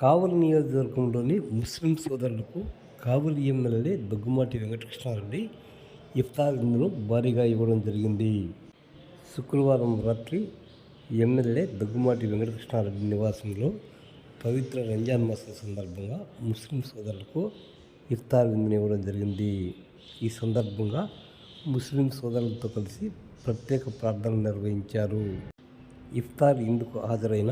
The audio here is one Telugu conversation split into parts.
కావలి నియోజకవర్గంలోని ముస్లిం సోదరులకు కావలి ఎమ్మెల్యే దగ్గుమాటి వెంకటకృష్ణారెడ్డి ఇఫ్తార్ విందును భారీగా ఇవ్వడం జరిగింది. శుక్రవారం రాత్రి ఎమ్మెల్యే దగ్గుమాటి వెంకటకృష్ణారెడ్డి నివాసంలో పవిత్ర రంజాన్ మాసం సందర్భంగా ముస్లిం సోదరులకు ఇఫ్తార్ విందును ఇవ్వడం జరిగింది. ఈ సందర్భంగా ముస్లిం సోదరులతో కలిసి ప్రత్యేక ప్రార్థనలు నిర్వహించారు. ఇఫ్తార్ విందుకు హాజరైన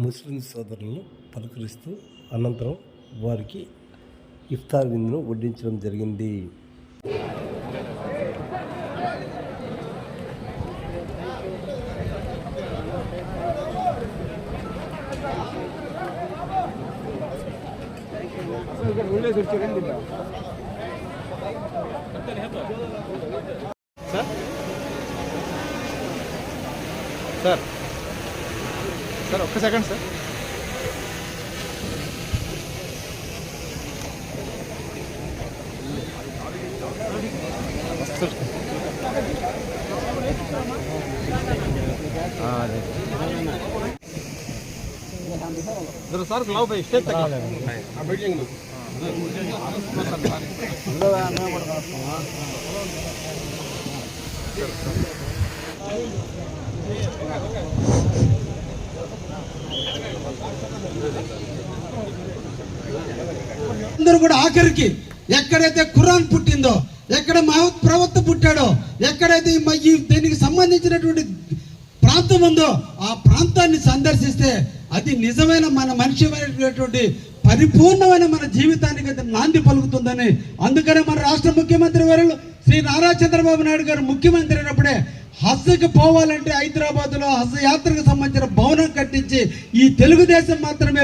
ముస్లిం సోదరులను పలకరిస్తూ అనంతరం వారికి ఇఫ్తార్ విందును వడ్డించడం జరిగింది. సార్ సార్ ఒక్క సెకండ్ సార్. जरा सर लाओ भाई स्टेज तक बिल्डिंग में అందరూ కూడా ఆఖరికి ఎక్కడైతే ఖురాన్ పుట్టిందో, ఎక్కడ మహమ్మద్ ప్రవక్త పుట్టాడో, ఎక్కడైతే దీనికి సంబంధించినటువంటి ప్రాంతం ఉందో ఆ ప్రాంతాన్ని సందర్శిస్తే అది నిజమైన మన మనిషిమైనటువంటి పరిపూర్ణమైన మన జీవితానికి అది నాంది పలుకుతుందని, అందుకనే మన రాష్ట్ర ముఖ్యమంత్రి వర్యులు శ్రీ నారా చంద్రబాబు నాయుడు గారు ముఖ్యమంత్రి అయినప్పుడే హజ్కి పోవాలంటే హైదరాబాద్లో హజ్ యాత్రకు సంబంధించిన భవనం కట్టించి ఈ తెలుగుదేశం మాత్రమే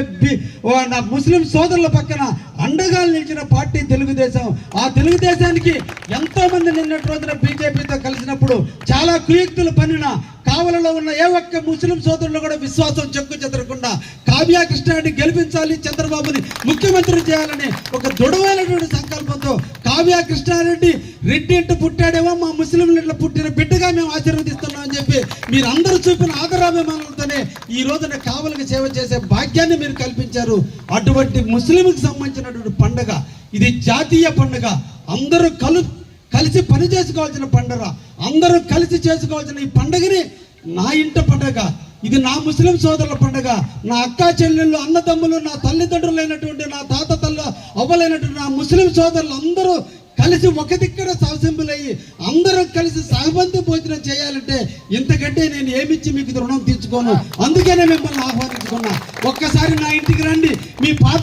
నా ముస్లిం సోదరుల పక్కన అండగా నిలిచిన పార్టీ తెలుగుదేశం. ఆ తెలుగుదేశానికి ఎంతో మంది నిన్నటి రోజున బీజేపీతో కలిసినప్పుడు చాలా కుయుక్తులు పన్నిన కావలలో ఉన్న ఏ ఒక్క ముస్లిం సోదరులు కూడా విశ్వాసం చెక్కు చెదరకుండా కావ్య కృష్ణారెడ్డి గెలిపించాలి, చంద్రబాబుని ముఖ్యమంత్రి చేయాలని ఒక దృఢమైనటువంటి సంకల్పంతో కావ్య కృష్ణారెడ్డి రెడ్డి ఇంట పుట్టాడేమో మా ముస్లింల ఇంట్లో పుట్టిన బిడ్డగా మేము ఆశీర్వదిస్తున్నాం అని చెప్పి మీరందరూ చూపిన ఆదరాభిమానులతోనే ఈ రోజున కావలికి సేవ చేసే భాగ్యాన్ని మీరు కల్పించారు. అటువంటి ముస్లింకి సంబంధించినటువంటి పండుగ ఇది జాతీయ పండుగ. అందరూ కలిసి పని చేసుకోవాల్సిన పండుగ, అందరూ కలిసి చేసుకోవాల్సిన ఈ పండుగని నా ఇంట పండుగ, ఇది నా ముస్లిం సోదరుల పండుగ. నా అక్కా చెల్లెళ్ళు, అన్నదమ్ములు, నా తల్లిదండ్రులైనటువంటి నా తాత అవ్వలైనటువంటి నా ముస్లిం సోదరులు అందరూ కలిసి ఒక దిక్కన సవసింపులయ్యి అందరూ కలిసి సహబంధి భోజనం చేయాలంటే ఇంతకంటే నేను ఏమిచ్చి మీకు రుణం తీర్చుకోను. అందుకనే మిమ్మల్ని ఆహ్వానించుకున్నా. ఒక్కసారి నా ఇంటికి రండి. మీ పాత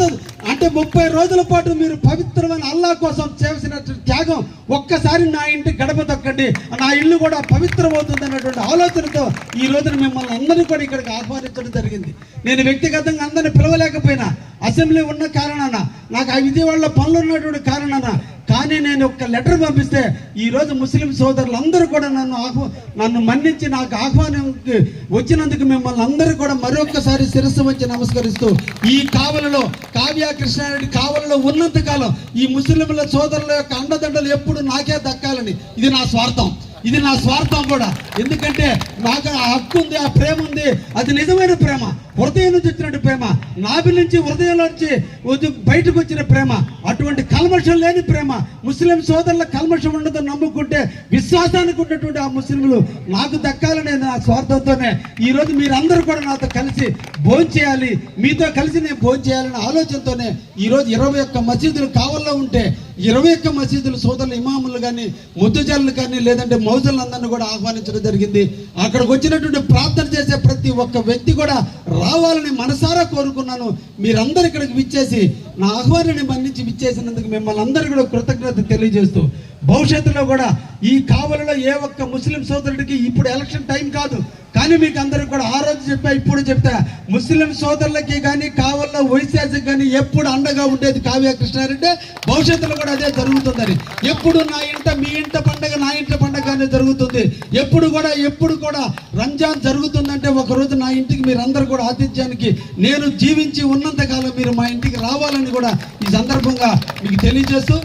అంటే 30 రోజుల పాటు మీరు పవిత్రమైన అల్లా కోసం చేసిన త్యాగం ఒక్కసారి నా ఇంటి గడప తొక్కండి, నా ఇల్లు కూడా పవిత్రమవుతుంది అన్నటువంటి ఆలోచనతో ఈ రోజున మిమ్మల్ని అందరూ కూడా ఇక్కడికి ఆహ్వానించడం జరిగింది. నేను వ్యక్తిగతంగా అందరిని పిలవలేకపోయినా, అసెంబ్లీ ఉన్న కారణాన, నాకు ఆ విజయవాడలో పనులు ఉన్నటువంటి కారణాన, కానీ నేను ఒక లెటర్ పంపిస్తే ఈరోజు ముస్లిం సోదరులందరూ కూడా నన్ను మన్నించి నాకు ఆహ్వానంకి వచ్చినందుకు మిమ్మల్ని అందరూ కూడా మరొకసారి శిరస్సు వంచి నమస్కరిస్తూ ఈ కావలిలో కావ్య కృష్ణారెడ్డి కావలిలో ఉన్నంత కాలం ఈ ముస్లింల సోదరుల యొక్క అండదండలు ఎప్పుడు నాకే దక్కాలని ఇది నా స్వార్థం కూడా. ఎందుకంటే నాకు ఆ హక్కు ఉంది, ఆ ప్రేమ ఉంది. అది నిజమైన ప్రేమ, హృదయం నుంచి వచ్చినట్టు ప్రేమ, నాభి నుంచి హృదయంలోంచి బయటకు వచ్చిన ప్రేమ, అటువంటి కల్మషం లేని ప్రేమ. ముస్లిం సోదరుల కల్మషం ఉండదు నమ్ముకుంటే విశ్వాసానికి ఉన్నటువంటి ఆ ముస్లింలు నాకు దక్కాలనే నా స్వార్థంతోనే ఈరోజు మీరందరూ కూడా నాతో కలిసి భోంచేయాలి, మీతో కలిసి నేను భోంచేయాలనే ఆలోచనతోనే ఈరోజు 21 మసీదులు కావల్లో ఉంటే 21 మసీదులు సోదరులు ఇమాములు కానీ, ముద్దుజల్లు కానీ, లేదంటే మౌజులందరినీ కూడా ఆహ్వానించడం జరిగింది. అక్కడికి వచ్చినటువంటి ప్రార్థన చేసే ప్రతి ఒక్క వ్యక్తి కూడా రావాలని మనసారా కోరుకున్నాను. మీరందరూ ఇక్కడికి విచ్చేసి నా ఆహ్వానాన్ని మన్నించి విచ్చేసినందుకు మిమ్మల్ని అందరూ కూడా కృతజ్ఞత తెలియజేస్తూ భవిష్యత్తులో కూడా ఈ కావలిలో ఏ ఒక్క ముస్లిం సోదరుడికి ఇప్పుడు ఎలక్షన్ టైం కాదు, కానీ మీకు అందరికి కూడా ఆ రోజు చెప్పా, ఇప్పుడు చెప్తా, ముస్లిం సోదరులకి కానీ కావలిలో వైశాఖకి కానీ ఎప్పుడు అండగా ఉండేది కావ్య కృష్ణారెడ్డి. భవిష్యత్తులో కూడా అదే జరుగుతుందని, ఎప్పుడు నా ఇంట మీ ఇంట పండగ నా ఇంట పండగ అనేది జరుగుతుంది. ఎప్పుడు కూడా రంజాన్ జరుగుతుందంటే ఒకరోజు నా ఇంటికి మీరందరూ కూడా ఆతిథ్యానికి నేను జీవించి ఉన్నంతకాలం మీరు మా ఇంటికి రావాలని కూడా ఈ సందర్భంగా మీకు తెలియజేస్తూ